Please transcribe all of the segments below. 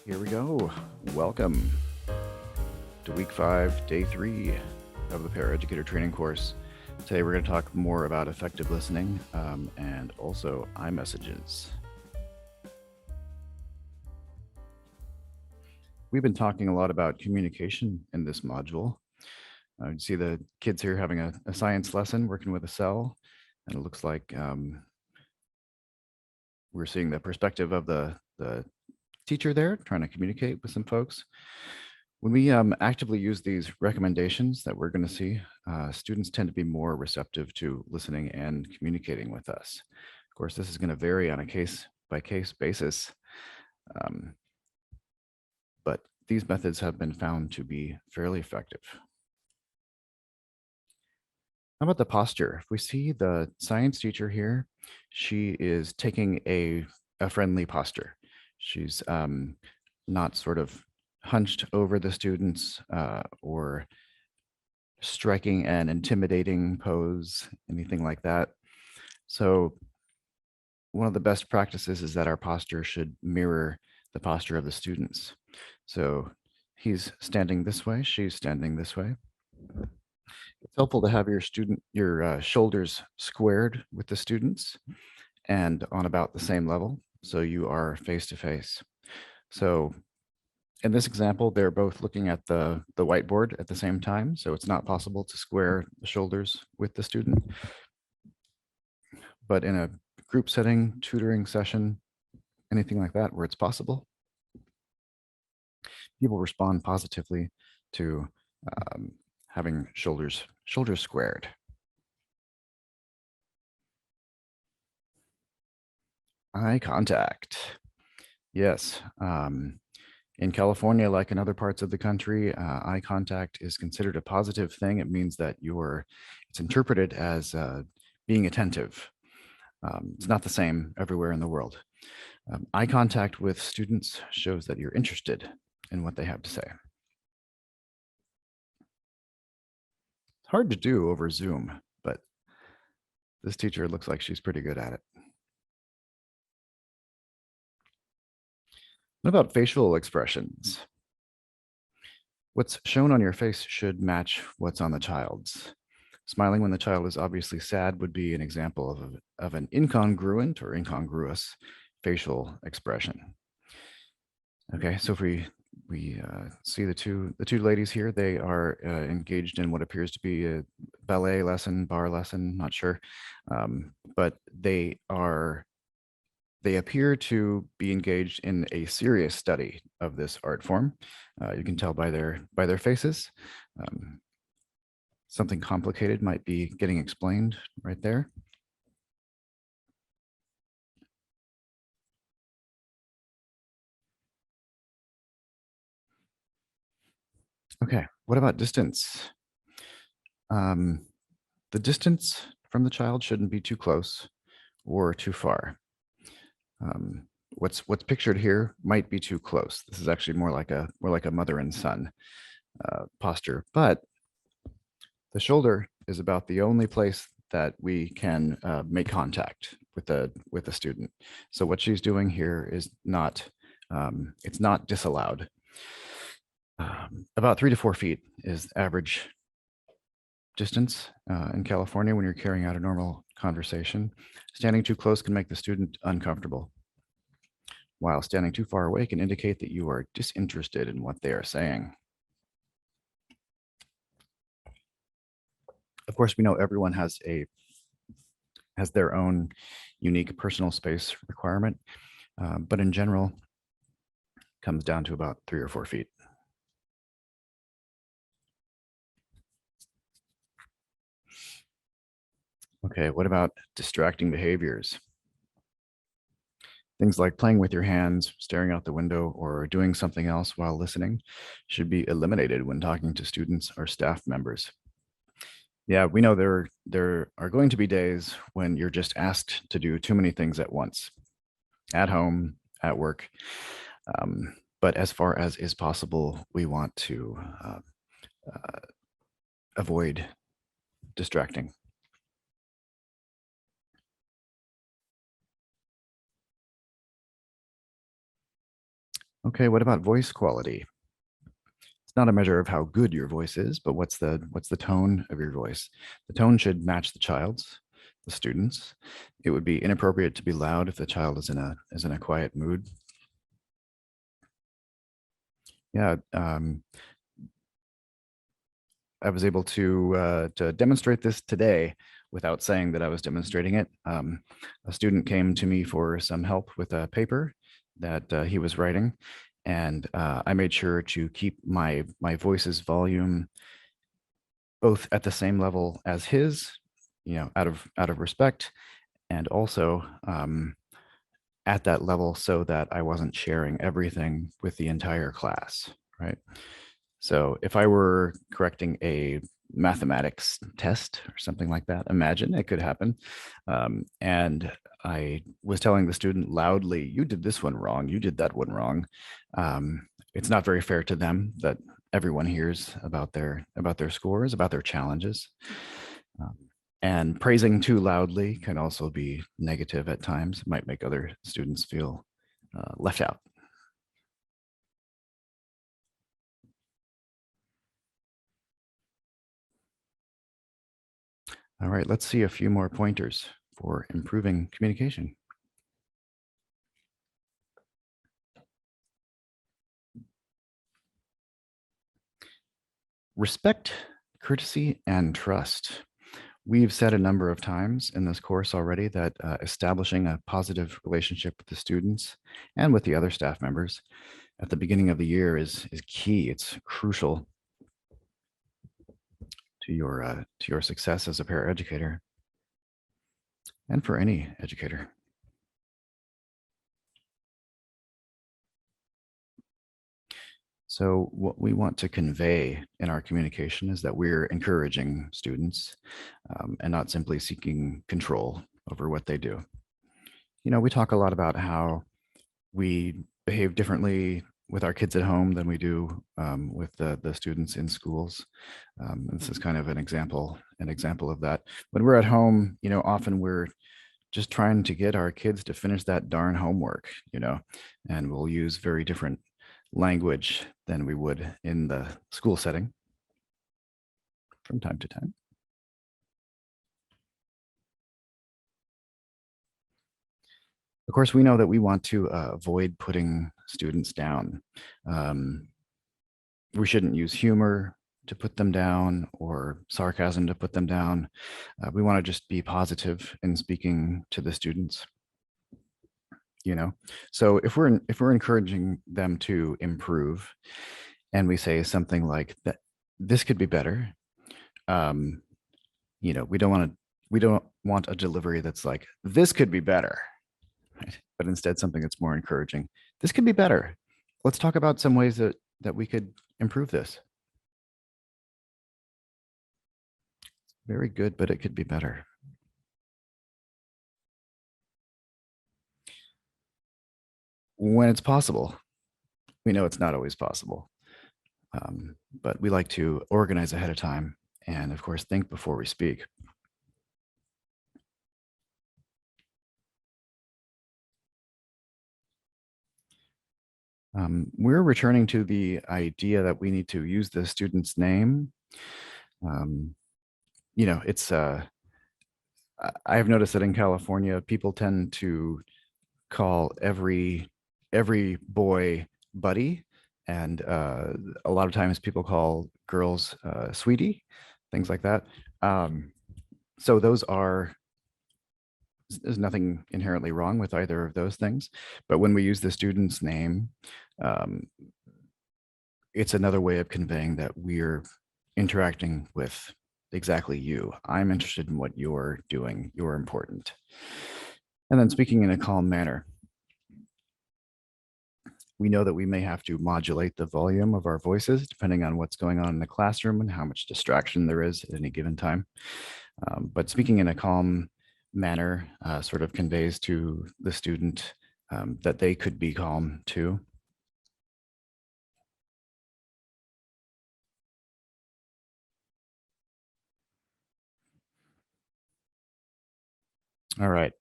Here we go. Welcome to week 5, day 3 of the Paraeducator training course. Today we're going to talk more about effective listening and also iMessages. We've been talking a lot about communication in this module. You see the kids here having a science lesson, working with a cell, and it looks like we're seeing the perspective of the teacher there trying to communicate with some folks. When we actively use these recommendations that we're going to see, students tend to be more receptive to listening and communicating with us. Of course, this is going to vary on a case-by-case basis, but these methods have been found to be fairly effective. How about the posture? If we see the science teacher here, she is taking a friendly posture. She's not sort of hunched over the students or striking an intimidating pose, anything like that. So one of the best practices is that our posture should mirror the posture of the students. So he's standing this way, she's standing this way. It's helpful to have your shoulders squared with the students and on about the same level, so you are face to face. So in this example, they're both looking at the whiteboard at the same time, so it's not possible to square the shoulders with the student. But in a group setting, tutoring session, anything like that where it's possible, people respond positively to having shoulders squared. Eye contact. Yes. In California, like in other parts of the country, eye contact is considered a positive thing. It means that it's interpreted as being attentive. It's not the same everywhere in the world. Eye contact with students shows that you're interested in what they have to say. It's hard to do over Zoom, but this teacher looks like she's pretty good at it. What about facial expressions? What's shown on your face should match what's on the child's. Smiling when the child is obviously sad would be an example of an incongruent or incongruous facial expression. Okay, so if we see the two ladies here, they are engaged in what appears to be a ballet lesson, bar lesson, not sure, but they appear to be engaged in a serious study of this art form. You can tell by their faces. Something complicated might be getting explained right there. Okay, what about distance? The distance from the child shouldn't be too close or too far. What's pictured here might be too close. This is actually more like a mother and son posture, but the shoulder is about the only place that we can make contact with the student. So what she's doing here is not it's not disallowed. About 3 to 4 feet is average distance in California when you're carrying out a normal conversation. Standing too close can make the student uncomfortable, while standing too far away can indicate that you are disinterested in what they are saying. Of course, we know everyone has their own unique personal space requirement, but in general, comes down to about 3 or 4 feet. Okay, what about distracting behaviors? Things like playing with your hands, staring out the window, or doing something else while listening should be eliminated when talking to students or staff members. Yeah, we know there are going to be days when you're just asked to do too many things at once, at home, at work. But as far as is possible, we want to avoid distracting. Okay, what about voice quality? It's not a measure of how good your voice is, but what's the tone of your voice? The tone should match the child's, the student's. It would be inappropriate to be loud if the child is in a quiet mood. Yeah, I was able to demonstrate this today without saying that I was demonstrating it. A student came to me for some help with a paper that he was writing, and I made sure to keep my voice's volume both at the same level as his, out of respect, and also at that level so that I wasn't sharing everything with the entire class, right? So if I were correcting a mathematics test or something like that, imagine it could happen. And I was telling the student loudly, you did this one wrong, you did that one wrong. It's not very fair to them that everyone hears about their scores, about their challenges. Um, and praising too loudly can also be negative at times. It might make other students feel left out. All right, let's see a few more pointers for improving communication. Respect, courtesy, and trust. We've said a number of times in this course already that establishing a positive relationship with the students and with the other staff members at the beginning of the year is key. It's crucial to your success as a paraeducator and for any educator. So what we want to convey in our communication is that we're encouraging students and not simply seeking control over what they do. We talk a lot about how we behave differently with our kids at home than we do with the students in schools. This is kind of an example of that. When we're at home, often we're just trying to get our kids to finish that darn homework, and we'll use very different language than we would in the school setting from time to time. Of course, we know that we want to avoid putting students down. Um, we shouldn't use humor to put them down or sarcasm to put them down. We want to just be positive in speaking to the students. So if we're encouraging them to improve, and we say something like that, this could be better. Um, we don't want a delivery that's like, this could be better, right? But instead something that's more encouraging. This could be better. Let's talk about some ways that we could improve this. Very good, but it could be better. When it's possible. We know it's not always possible, but we like to organize ahead of time and, of course, think before we speak. We're returning to the idea that we need to use the student's name. Um, it's I have noticed that in California, people tend to call every boy buddy, and a lot of times people call girls sweetie, things like that. So there's nothing inherently wrong with either of those things, but when we use the student's name, um, it's another way of conveying that we're interacting with exactly you. I'm interested in what you're doing. You're important. And then speaking in a calm manner. We know that we may have to modulate the volume of our voices depending on what's going on in the classroom and how much distraction there is at any given time. But speaking in a calm manner sort of conveys to the student that they could be calm too. All right.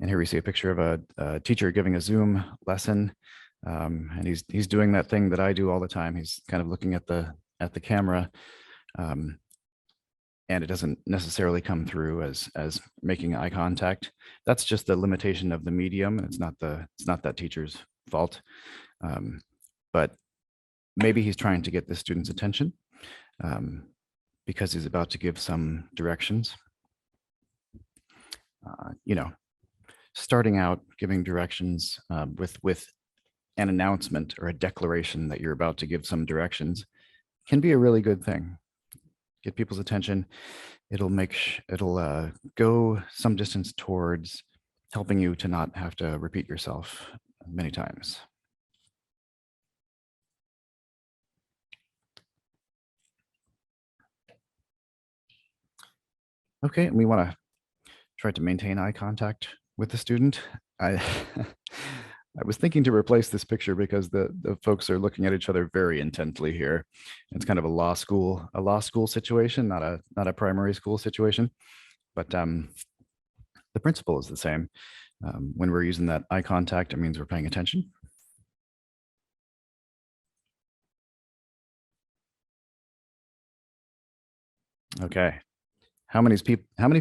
And here we see a picture of a teacher giving a Zoom lesson. And he's doing that thing that I do all the time. He's kind of looking at the camera, um, and it doesn't necessarily come through as making eye contact. That's just the limitation of the medium. It's not that teacher's fault. But maybe he's trying to get the student's attention because he's about to give some directions. You know, starting out giving directions with an announcement or a declaration that you're about to give some directions can be a really good thing. Get people's attention. It'll go some distance towards helping you to not have to repeat yourself many times. Okay, and we want to try to maintain eye contact with the student. I I was thinking to replace this picture because the folks are looking at each other very intently here. It's kind of a law school situation, not a primary school situation. But the principle is the same. When we're using that eye contact, it means we're paying attention. Okay. How many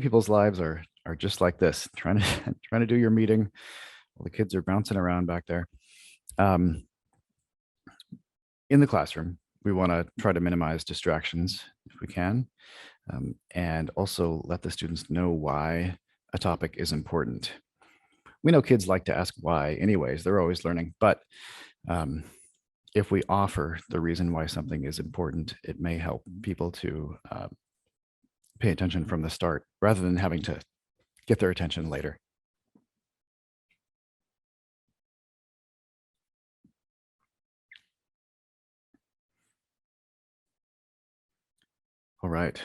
people's lives are just like this, trying to trying to do your meeting while the kids are bouncing around back there? Um, in the classroom, we want to try to minimize distractions if we can, and also let the students know why a topic is important. We know kids like to ask why anyways, they're always learning, but if we offer the reason why something is important, it may help people to pay attention from the start rather than having to get their attention later. All right.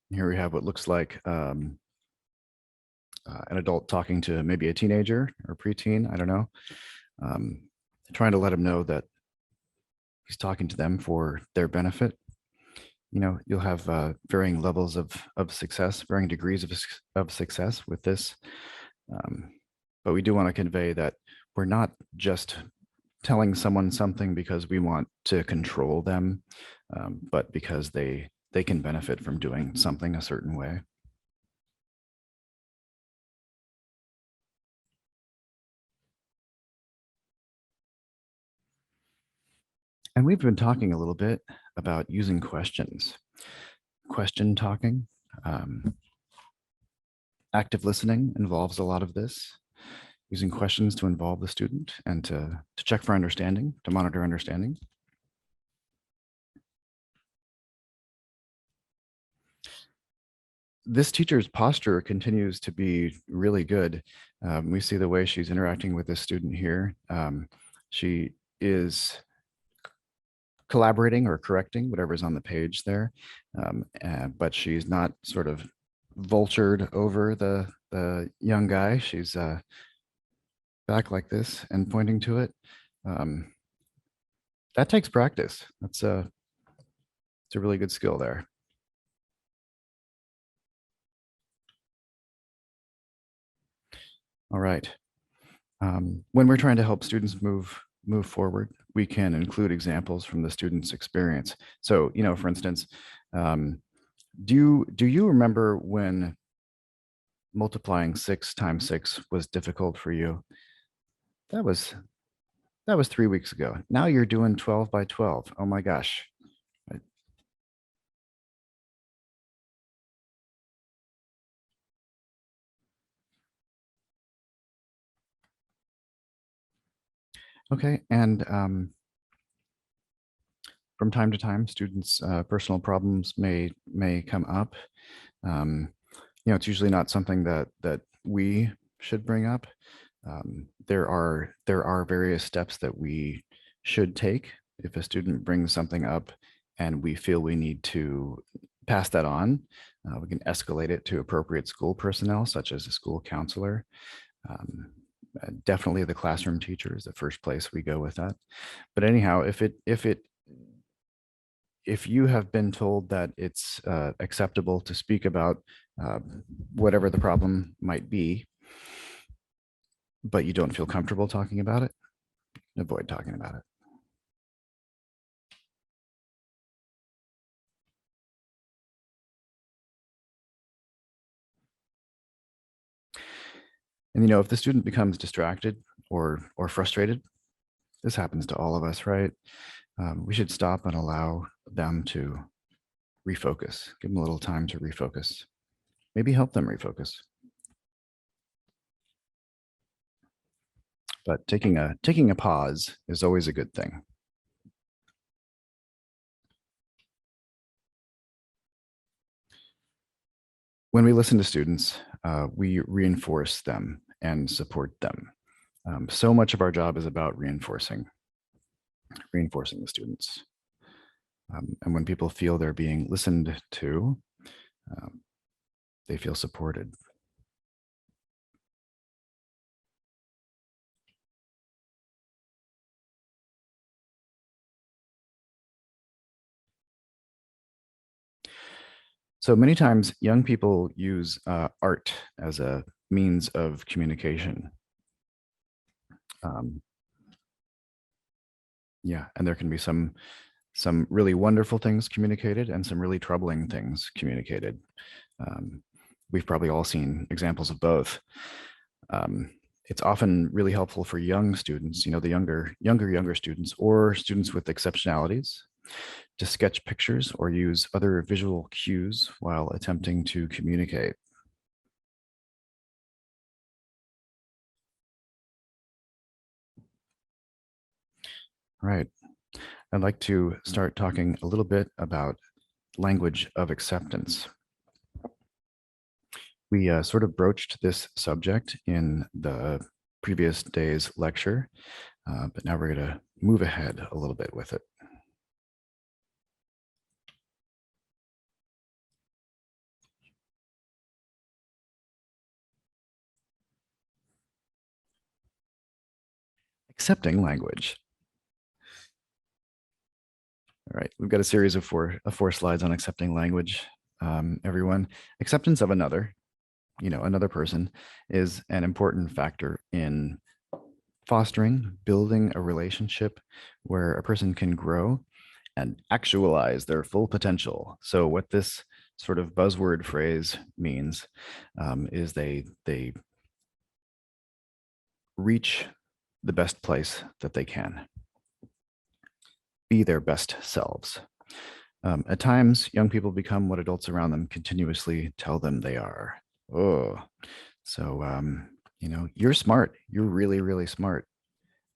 Here we have what looks like an adult talking to maybe a teenager or preteen, I don't know, trying to let them know that he's talking to them for their benefit. You know, you'll have varying levels of success, varying degrees of success with this. But we do want to convey that we're not just telling someone something because we want to control them, but because they can benefit from doing something a certain way. And we've been talking a little bit about using questions, question talking. Active listening involves a lot of this, using questions to involve the student and to check for understanding, to monitor understanding. This teacher's posture continues to be really good. We see the way she's interacting with this student here. She is collaborating or correcting whatever's on the page there, but she's not sort of vultured over the young guy. She's back like this and pointing to it. That takes practice. It's a really good skill there. All right. When we're trying to help students move forward, we can include examples from the student's experience. So, you know, for instance, do you remember when multiplying 6 times 6 was difficult for you? That was 3 weeks ago. Now you're doing 12 by 12. Oh my gosh. Okay, and from time to time, students' personal problems may come up. You know, it's usually not something that we should bring up. There are various steps that we should take if a student brings something up and we feel we need to pass that on. We can escalate it to appropriate school personnel, such as a school counselor. Definitely the classroom teacher is the first place we go with that. But anyhow, if you have been told that it's acceptable to speak about whatever the problem might be, but you don't feel comfortable talking about it, avoid talking about it. And if the student becomes distracted or frustrated, this happens to all of us, right? We should stop and allow them to refocus. Give them a little time to refocus. Maybe help them refocus. But taking a pause is always a good thing. When we listen to students, we reinforce them and support them. So much of our job is about reinforcing the students. And when people feel they're being listened to, they feel supported. So many times young people use art as a means of communication. Yeah, and there can be some really wonderful things communicated and some really troubling things communicated. We've probably all seen examples of both. It's often really helpful for young students, the younger students or students with exceptionalities, to sketch pictures or use other visual cues while attempting to communicate. Right. I'd like to start talking a little bit about language of acceptance. We sort of broached this subject in the previous day's lecture, but now we're going to move ahead a little bit with it. Accepting language. All right, we've got a series of four slides on accepting language. Everyone, acceptance of another, another person, is an important factor in fostering, building a relationship where a person can grow and actualize their full potential. So what this sort of buzzword phrase means is they reach the best place that they can, be their best selves. At times, young people become what adults around them continuously tell them they are. Oh, so you're smart. You're really, really smart.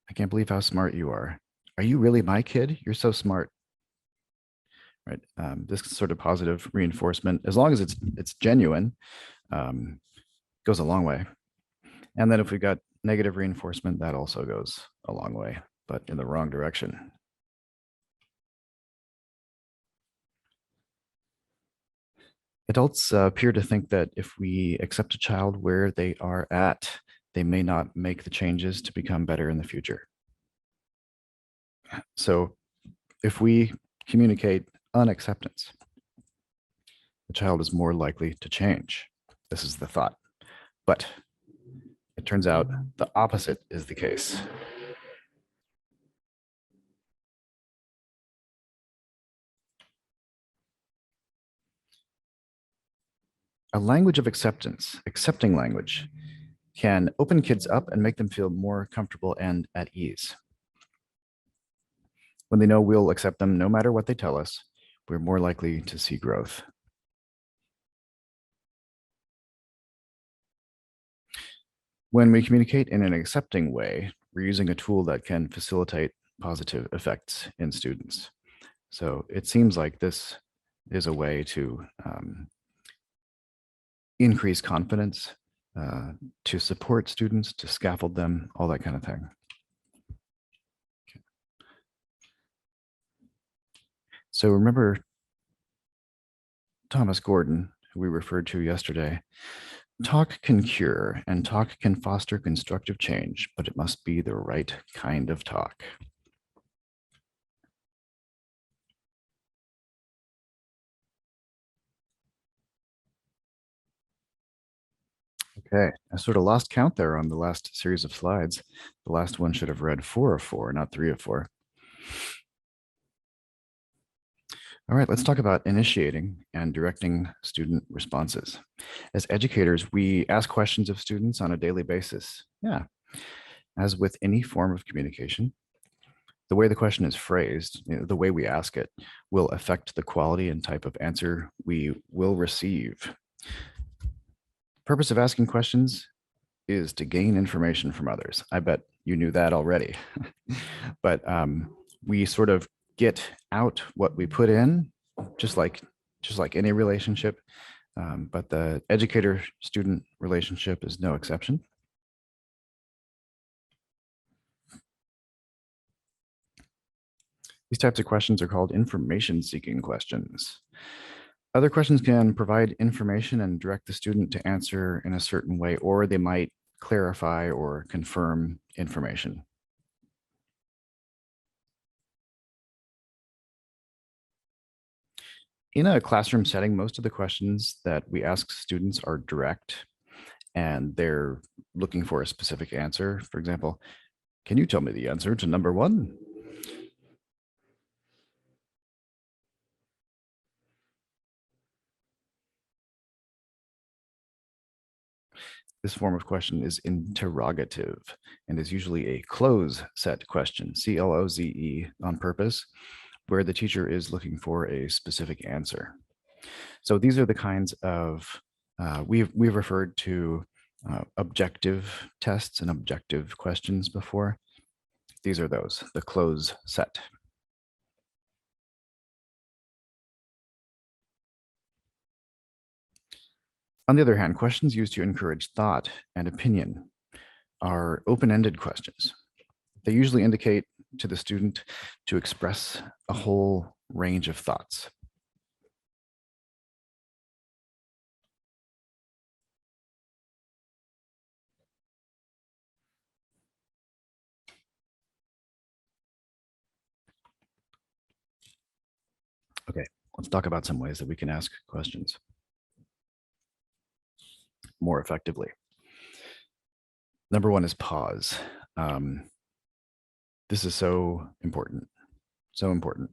I can't believe how smart you are. Are you really my kid? You're so smart. Right. This sort of positive reinforcement, as long as it's genuine, goes a long way. And then if we've got negative reinforcement, that also goes a long way, but in the wrong direction. Adults appear to think that if we accept a child where they are at, they may not make the changes to become better in the future. So if we communicate unacceptance, the child is more likely to change. This is the thought. But it turns out the opposite is the case. A language of acceptance, accepting language, can open kids up and make them feel more comfortable and at ease. When they know we'll accept them no matter what they tell us, we're more likely to see growth. When we communicate in an accepting way, we're using a tool that can facilitate positive effects in students. So it seems like this is a way to increase confidence, to support students, to scaffold them, all that kind of thing. Okay. So remember Thomas Gordon, who we referred to yesterday. Talk can cure and talk can foster constructive change, but it must be the right kind of talk. Okay, I sort of lost count there on the last series of slides. The last one should have read 4 of 4, not 3 of 4. All right, let's talk about initiating and directing student responses. As educators, we ask questions of students on a daily basis. Yeah, as with any form of communication, the way the question is phrased, the way we ask it, will affect the quality and type of answer we will receive. Purpose of asking questions is to gain information from others. I bet you knew that already. But we sort of get out what we put in, just like any relationship. But the educator-student relationship is no exception. These types of questions are called information-seeking questions. Other questions can provide information and direct the student to answer in a certain way, or they might clarify or confirm information. In a classroom setting, most of the questions that we ask students are direct and they're looking for a specific answer. For example, can you tell me the answer to number 1? This form of question is interrogative and is usually a close set question, CLOZE, on purpose, where the teacher is looking for a specific answer. So these are the kinds of, we've referred to objective tests and objective questions before. These are those, the close set. On the other hand, questions used to encourage thought and opinion are open-ended questions. They usually indicate to the student to express a whole range of thoughts. Okay, let's talk about some ways that we can ask questions more effectively. Number 1 is pause. This is so important, so important.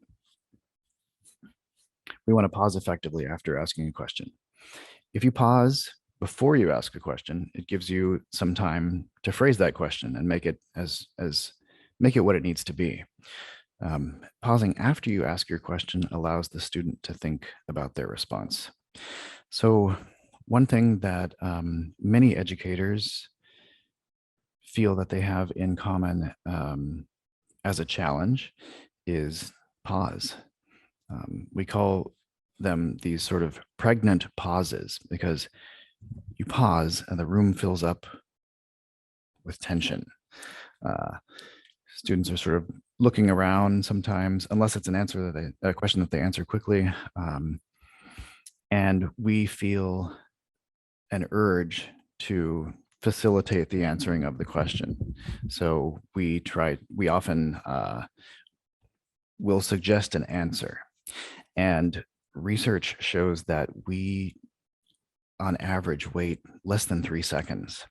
We want to pause effectively after asking a question. If you pause before you ask a question, it gives you some time to phrase that question and make it make it what it needs to be. Pausing after you ask your question allows the student to think about their response. So one thing that many educators feel that they have in common as a challenge is pause. We call them these sort of pregnant pauses because you pause and the room fills up with tension. Students are sort of looking around sometimes, unless it's a question that they answer quickly. And we feel an urge to facilitate the answering of the question. So we often will suggest an answer. And research shows that we, on average, wait less than 3 seconds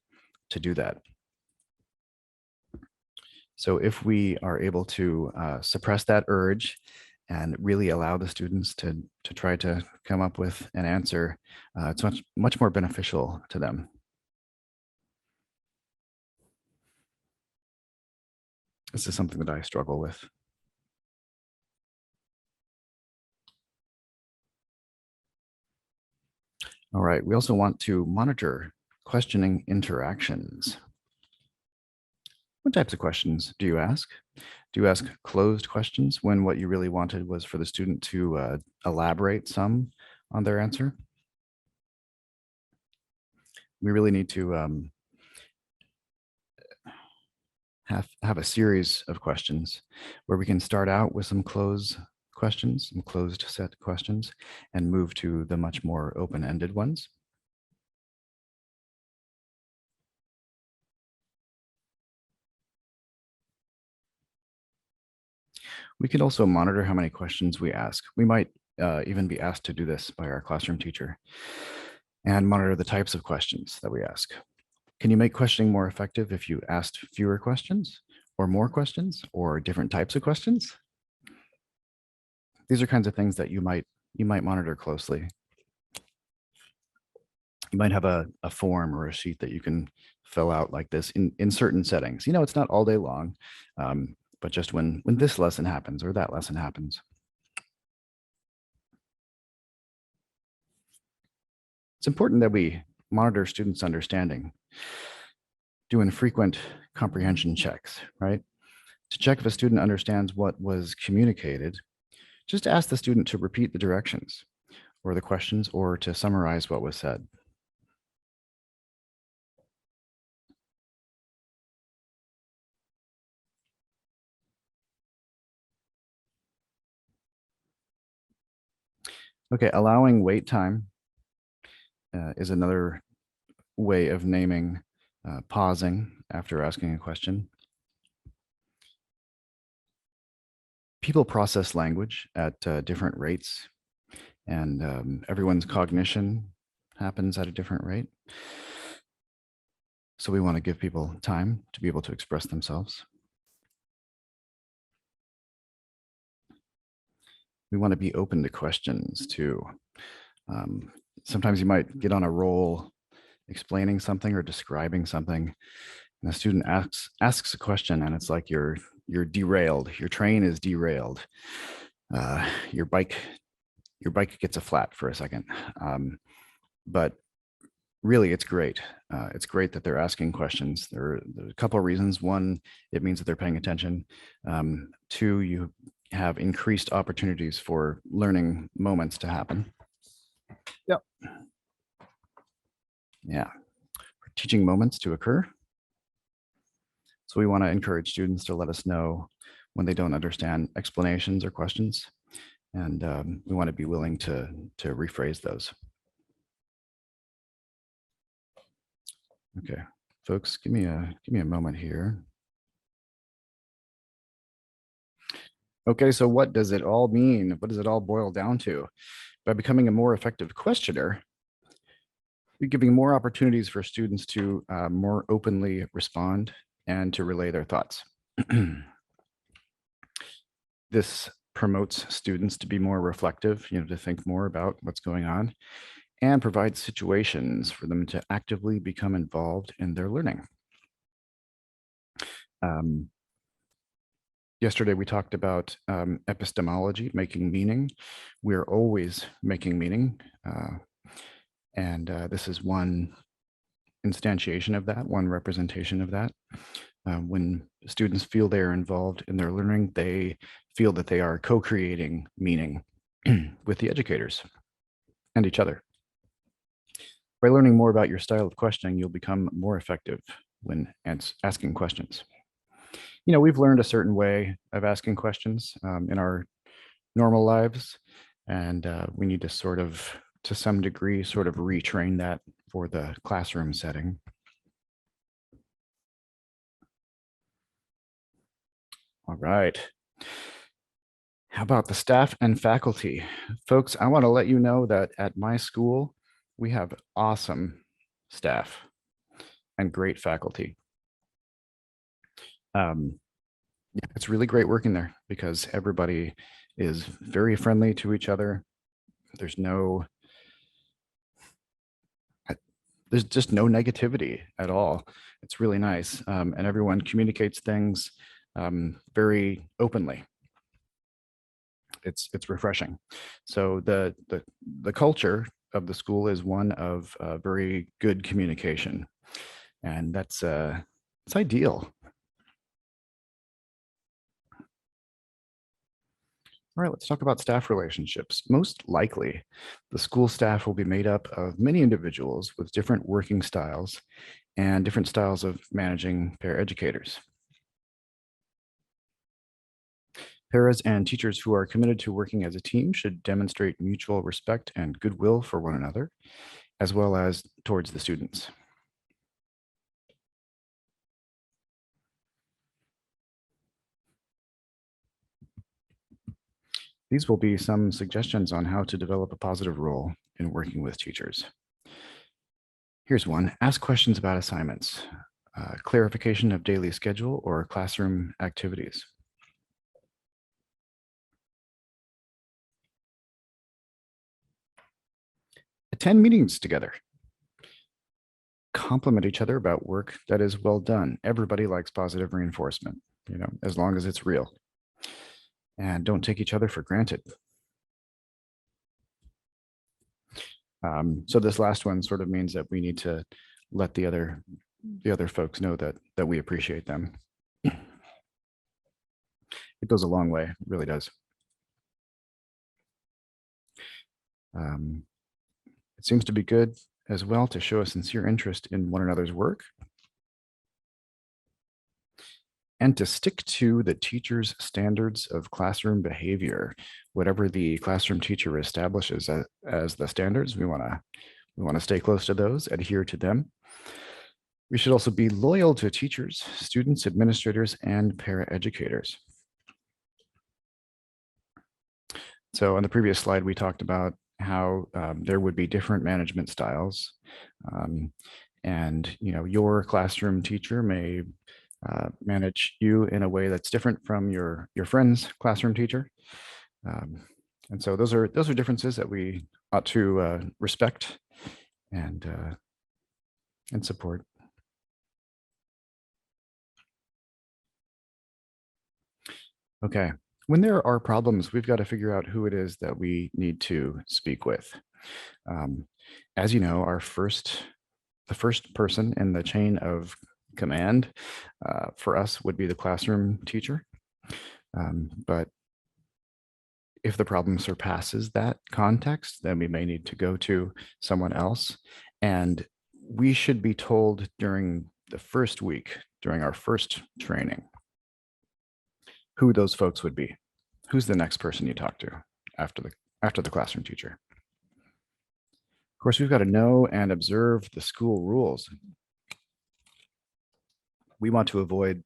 to do that. So if we are able to suppress that urge and really allow the students to try to come up with an answer, it's much more beneficial to them. This is something that I struggle with. All right, we also want to monitor questioning interactions. What types of questions do you ask? Do you ask closed questions when what you really wanted was for the student to elaborate some on their answer? We really need to have a series of questions where we can start out with some closed questions, some closed set questions, and move to the much more open-ended ones. We could also monitor how many questions we ask. We might even be asked to do this by our classroom teacher and monitor the types of questions that we ask. Can you make questioning more effective if you asked fewer questions or more questions or different types of questions? These are kinds of things that you might monitor closely. You might have a form or a sheet that you can fill out like this in certain settings. You know, it's not all day long, but just when this lesson happens or that lesson happens. It's important that we monitor students' understanding, doing frequent comprehension checks, right? To check if a student understands what was communicated, just ask the student to repeat the directions or the questions or to summarize what was said. Okay, allowing wait time is another way of naming pausing after asking a question. People process language at different rates, and everyone's cognition happens at a different rate. So we want to give people time to be able to express themselves. We want to be open to questions too. Sometimes you might get on a roll explaining something or describing something, and the student asks a question, and it's like you're derailed. Your train is derailed. Your bike gets a flat for a second. But really, it's great. It's great that they're asking questions. There are a couple of reasons. One, it means that they're paying attention. Two, you have increased opportunities for learning moments to happen. Yep. Yeah. For teaching moments to occur. So we want to encourage students to let us know when they don't understand explanations or questions. And we want to be willing to rephrase those. Okay, folks, give me a moment here. Okay, so what does it all mean? What does it all boil down to? By becoming a more effective questioner, you're giving more opportunities for students to more openly respond and to relay their thoughts. This promotes students to be more reflective, to think more about what's going on, and provides situations for them to actively become involved in their learning. Yesterday, we talked about epistemology, making meaning. We're always making meaning. And this is one instantiation of that, one representation of that. When students feel they are involved in their learning, they feel that they are co-creating meaning with the educators and each other. By learning more about your style of questioning, you'll become more effective when asking questions. We've learned a certain way of asking questions in our normal lives, and we need to to some degree, retrain that for the classroom setting. All right. How about the staff and faculty? Folks, I want to let you know that at my school, we have awesome staff and great faculty. It's really great working there because everybody is very friendly to each other. There's just no negativity at all. It's really nice. And everyone communicates things very openly. It's refreshing. So the culture of the school is one of very good communication, and it's ideal. All right, let's talk about staff relationships. Most likely, the school staff will be made up of many individuals with different working styles and different styles of managing paraeducators. Paras and teachers who are committed to working as a team should demonstrate mutual respect and goodwill for one another, as well as towards the students. These will be some suggestions on how to develop a positive role in working with teachers. Here's one. Ask questions about assignments, clarification of daily schedule or classroom activities. Attend meetings together. Compliment each other about work that is well done. Everybody likes positive reinforcement, as long as it's real. And don't take each other for granted. So this last one sort of means that we need to let the other folks know that we appreciate them. It goes a long way, it really does. It seems to be good as well to show a sincere interest in one another's work and to stick to the teacher's standards of classroom behavior. Whatever the classroom teacher establishes as the standards, we want to stay close to those, adhere to them. We should also be loyal to teachers, students, administrators, and paraeducators. So on the previous slide, we talked about how there would be different management styles. And your classroom teacher may manage you in a way that's different from your friend's classroom teacher. And so those are differences that we ought to respect and support. Okay, when there are problems, we've got to figure out who it is that we need to speak with. As you know, the first person in the chain of command for us would be the classroom teacher. But if the problem surpasses that context, then we may need to go to someone else. And we should be told during the first week, during our first training, who those folks would be. Who's the next person you talk to after the classroom teacher? Of course, we've got to know and observe the school rules. We want to avoid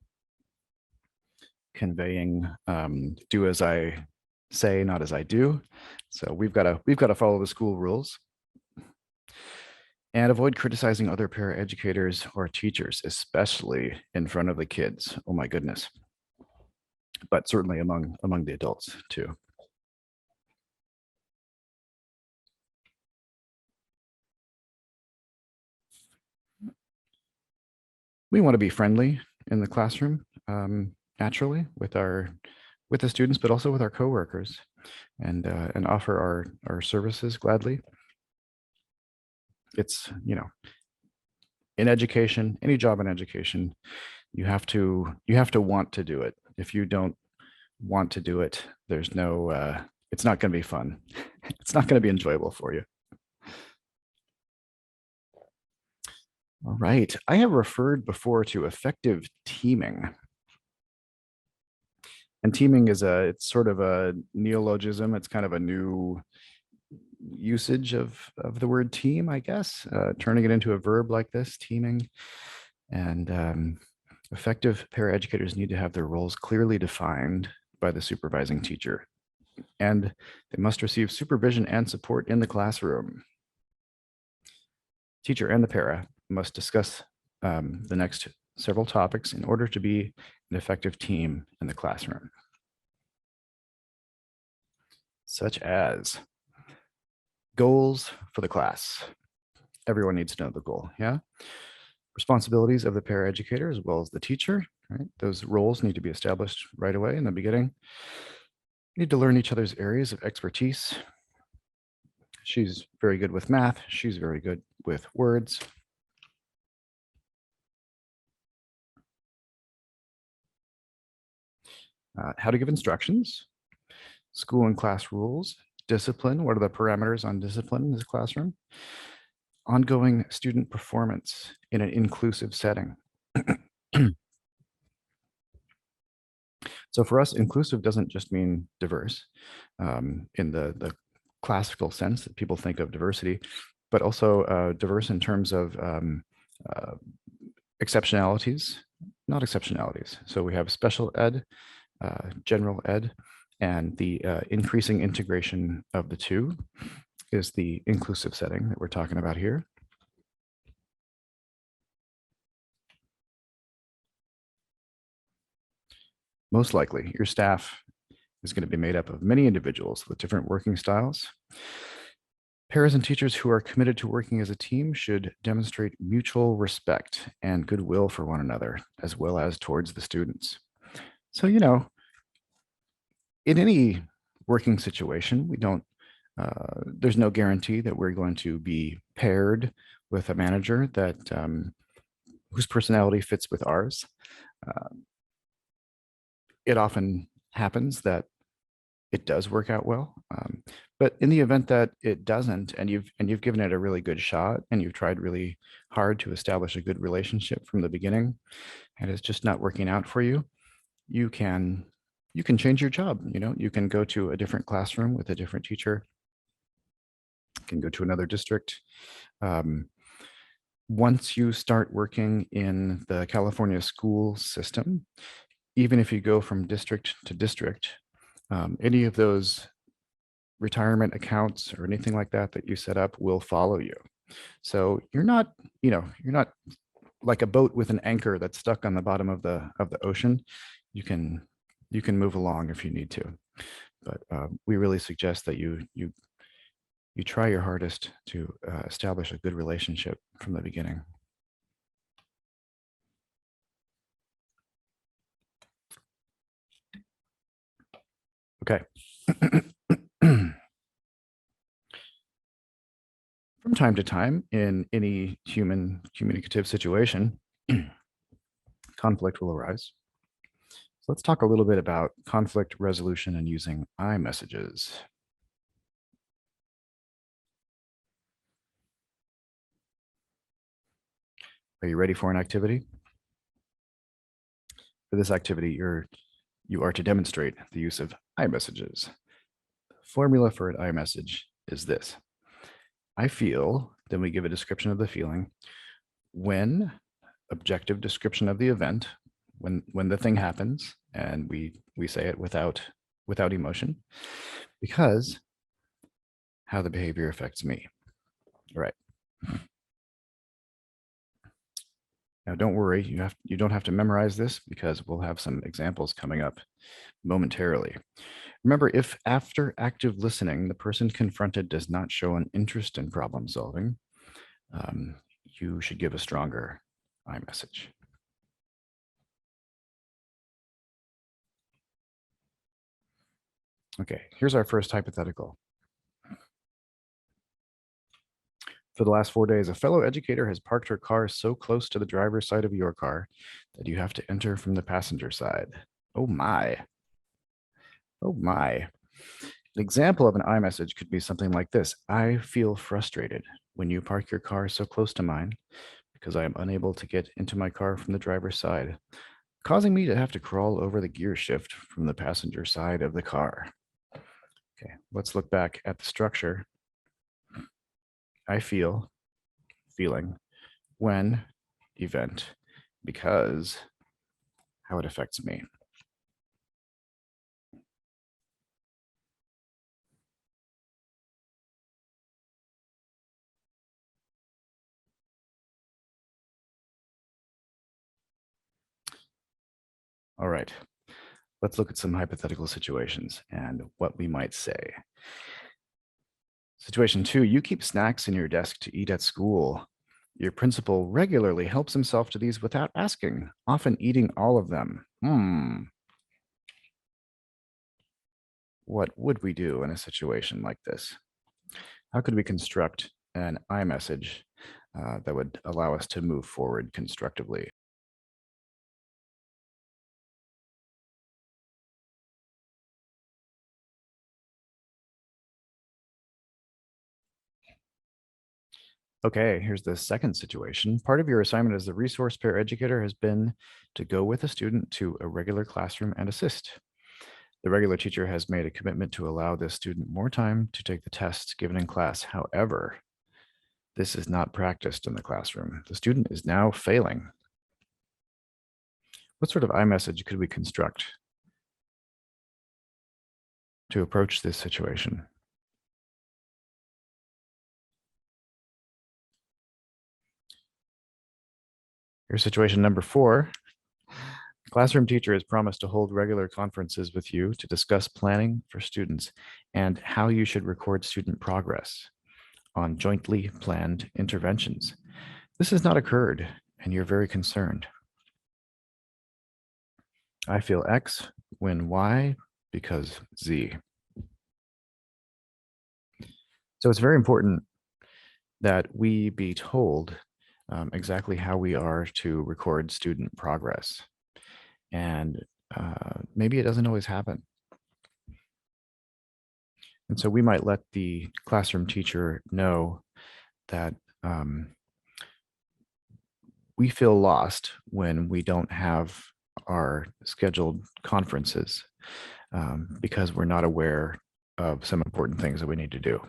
conveying do as I say, not as I do. So we've got to follow the school rules and avoid criticizing other paraeducators or teachers, especially in front of the kids. Oh my goodness. But certainly among the adults too. We want to be friendly in the classroom, naturally with the students, but also with our coworkers, and offer our services gladly. It's in education, any job in education, you have to want to do it. If you don't want to do it, there's no it's not going to be fun. It's not going to be enjoyable for you. All right, I have referred before to effective teaming. And teaming is it's sort of a neologism. It's kind of a new usage of the word team, I guess, turning it into a verb like this, teaming. And effective paraeducators need to have their roles clearly defined by the supervising teacher, and they must receive supervision and support in the classroom. Teacher and the para must discuss the next several topics in order to be an effective team in the classroom, such as goals for the class. Everyone needs to know the goal, yeah? Responsibilities of the paraeducator as well as the teacher, right? Those roles need to be established right away in the beginning. You need to learn each other's areas of expertise. She's very good with math. She's very good with words. How to give instructions, school and class rules, discipline. What are the parameters on discipline in this classroom? Ongoing student performance in an inclusive setting. So for us, inclusive doesn't just mean diverse in the classical sense that people think of diversity, but also diverse in terms of exceptionalities, not exceptionalities. So we have special ed, general ed, and the increasing integration of the two is the inclusive setting that we're talking about here. Most likely, your staff is going to be made up of many individuals with different working styles. Parents and teachers who are committed to working as a team should demonstrate mutual respect and goodwill for one another, as well as towards the students. So, in any working situation, there's no guarantee that we're going to be paired with a manager that whose personality fits with ours. Uh, it often happens that it does work out well. But in the event that it doesn't, and you've given it a really good shot, and you've tried really hard to establish a good relationship from the beginning, and it's just not working out for you, you can change your job. You can go to a different classroom with a different teacher. You can go to another district. Once you start working in the California school system, even if you go from district to district, any of those retirement accounts or anything like that that you set up will follow you. So you're not like a boat with an anchor that's stuck on the bottom of the ocean. You can move along if you need to, but we really suggest that you try your hardest to establish a good relationship from the beginning. Okay. From time to time, in any human communicative situation, conflict will arise. So let's talk a little bit about conflict resolution and using iMessages. Are you ready for an activity? For this activity, you are to demonstrate the use of iMessages. The formula for an iMessage is this. I feel, then we give a description of the feeling. When, objective description of the event, when the thing happens, and we say it without emotion, because how the behavior affects me. All right. Now, don't worry, you don't have to memorize this because we'll have some examples coming up momentarily. Remember, if after active listening, the person confronted does not show an interest in problem solving, you should give a stronger iMessage. Okay, here's our first hypothetical. For the last 4 days, a fellow educator has parked her car so close to the driver's side of your car that you have to enter from the passenger side. Oh my. Oh my. An example of an iMessage could be something like this. I feel frustrated when you park your car so close to mine because I am unable to get into my car from the driver's side, causing me to have to crawl over the gear shift from the passenger side of the car. Okay, let's look back at the structure. I feel, feeling, when, event, because, how it affects me. All right, let's look at some hypothetical situations and what we might say. Situation 2, you keep snacks in your desk to eat at school. Your principal regularly helps himself to these without asking, often eating all of them. What would we do in a situation like this? How could we construct an iMessage that would allow us to move forward constructively? Okay, here's the second situation. Part of your assignment as the resource pair educator has been to go with a student to a regular classroom and assist. The regular teacher has made a commitment to allow this student more time to take the tests given in class. However, this is not practiced in the classroom. The student is now failing. What sort of iMessage could we construct to approach this situation? Here's situation number 4. Classroom teacher has promised to hold regular conferences with you to discuss planning for students and how you should record student progress on jointly planned interventions. This has not occurred, and you're very concerned. I feel X when Y because Z. So it's very important that we be told exactly how we are to record student progress. And maybe it doesn't always happen. And so we might let the classroom teacher know that we feel lost when we don't have our scheduled conferences because we're not aware of some important things that we need to do.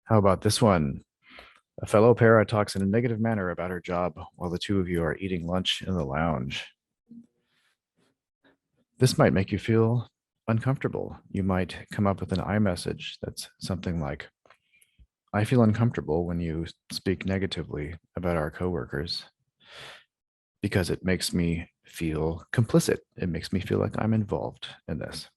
How about this one? A fellow para talks in a negative manner about her job while the two of you are eating lunch in the lounge. This might make you feel uncomfortable. You might come up with an iMessage that's something like, I feel uncomfortable when you speak negatively about our coworkers because it makes me feel complicit. It makes me feel like I'm involved in this.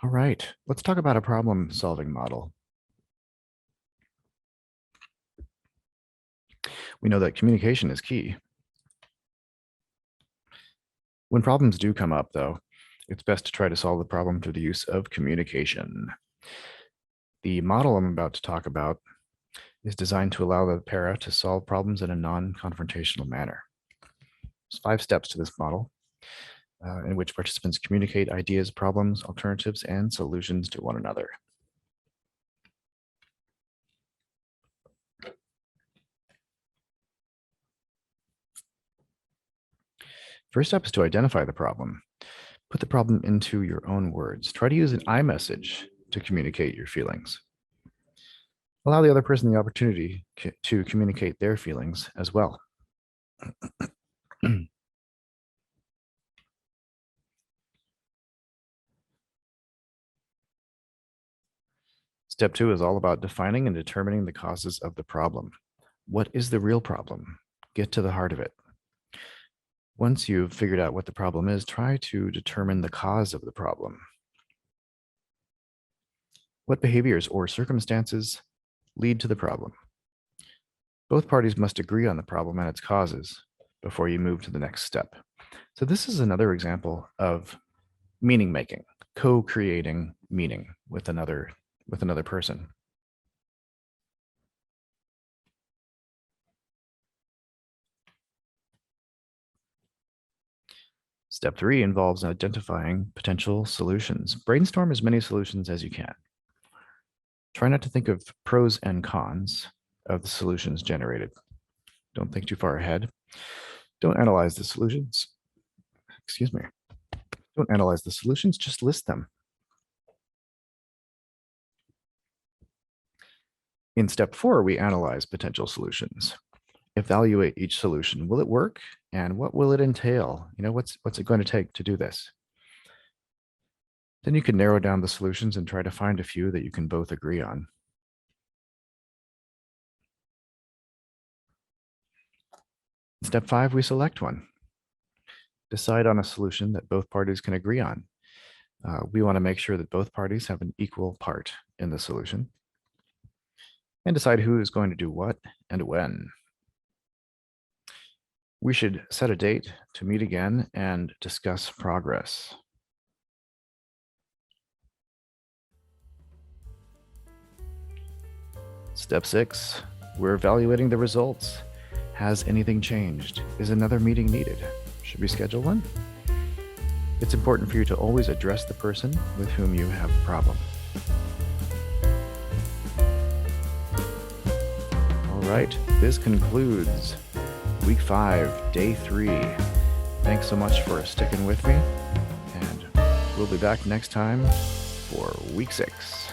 All right, let's talk about a problem-solving model. We know that communication is key. When problems do come up, though, it's best to try to solve the problem through the use of communication. The model I'm about to talk about is designed to allow the para to solve problems in a non-confrontational manner. There's 5 steps to this model, in which participants communicate ideas, problems, alternatives, and solutions to one another. First step is to identify the problem. Put the problem into your own words. Try to use an iMessage to communicate your feelings. Allow the other person the opportunity to communicate their feelings as well. Step 2 is all about defining and determining the causes of the problem. What is the real problem? Get to the heart of it. Once you've figured out what the problem is, try to determine the cause of the problem. What behaviors or circumstances lead to the problem? Both parties must agree on the problem and its causes before you move to the next step. So this is another example of meaning making, co-creating meaning with another person. Step 3 involves identifying potential solutions. Brainstorm as many solutions as you can. Try not to think of pros and cons of the solutions generated. Don't think too far ahead. Don't analyze the solutions. Excuse me. Don't analyze the solutions, just list them. In step 4, we analyze potential solutions. Evaluate each solution. Will it work? And what will it entail? What's it going to take to do this? Then you can narrow down the solutions and try to find a few that you can both agree on. Step 5, we select one. Decide on a solution that both parties can agree on. We want to make sure that both parties have an equal part in the solution. And decide who is going to do what and when. We should set a date to meet again and discuss progress. Step 6, we're evaluating the results. Has anything changed? Is another meeting needed? Should we schedule one? It's important for you to always address the person with whom you have a problem. All right, this concludes week 5, day 3. Thanks so much for sticking with me, and we'll be back next time for week 6.